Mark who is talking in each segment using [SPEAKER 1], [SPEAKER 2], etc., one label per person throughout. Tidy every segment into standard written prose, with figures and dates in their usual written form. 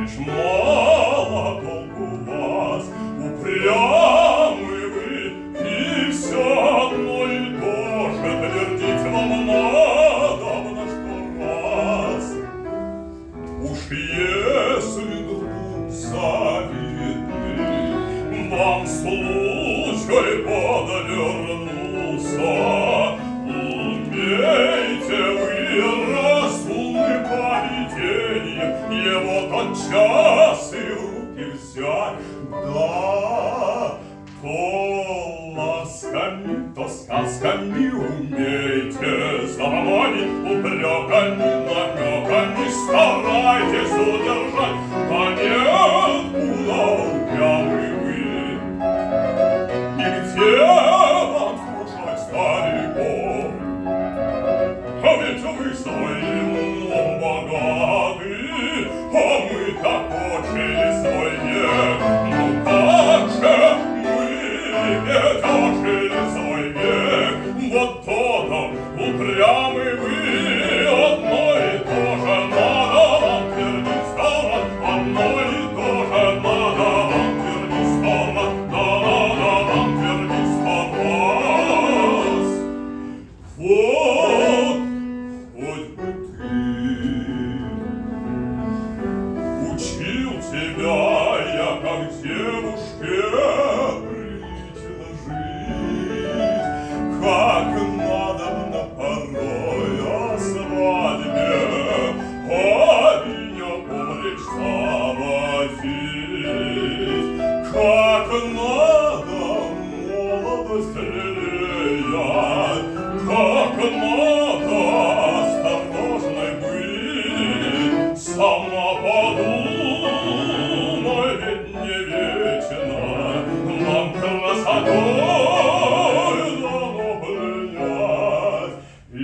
[SPEAKER 1] лишь мало толку вас, упрямы вы, и все одно и то же твердить вам надо во сто раз. Уж если вдруг завидный вам случай подвернулся, умейте вы разумным поведением его тотчас и в руки взять, да, то ласками, то сказками умейте заманить, упреками, намеками старайтесь удержать, да нет, куда упрямы вы, и где вам слушать стариков? А ведь вы своим умом богаты, а мы так очень свой век. Ну как же мы ведь ожили свой век? Вот то-то упрямы вы, одно и то же надо вам твердить сто раз, одно и то же надо вам твердить сто раз, надо вам твердить сто раз. Вот хоть бы ты учил тебя я, как девушке прилично жить, как надобно порой о свадьбе обиняком речь заводить, как надо молодость лелеять, как надо осторожной быть. Сама подумай, ведь не вечно нам красотой дано пленять, и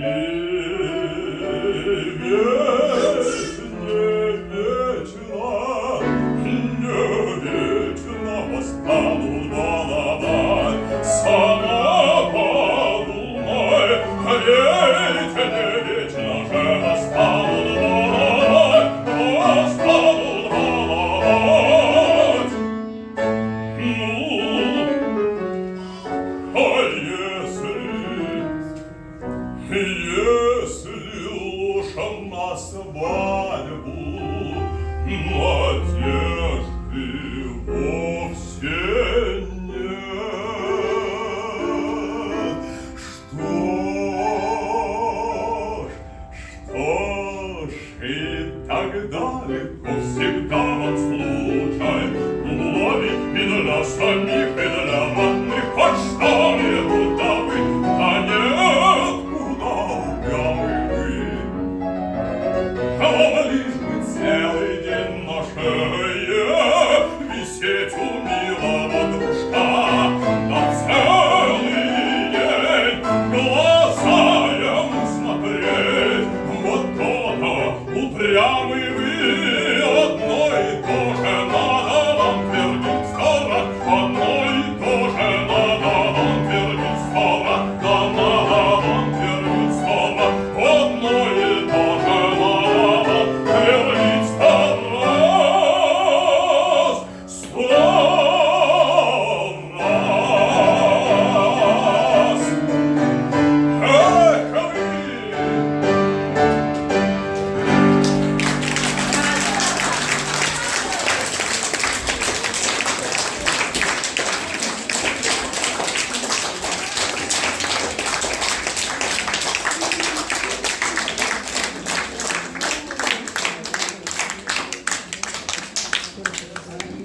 [SPEAKER 1] ведь не вечно постанут баловать. Сама подумай, ведь не вечно же постанут баловать, постанут баловать. Ну, а если лучше на свадьбу надежды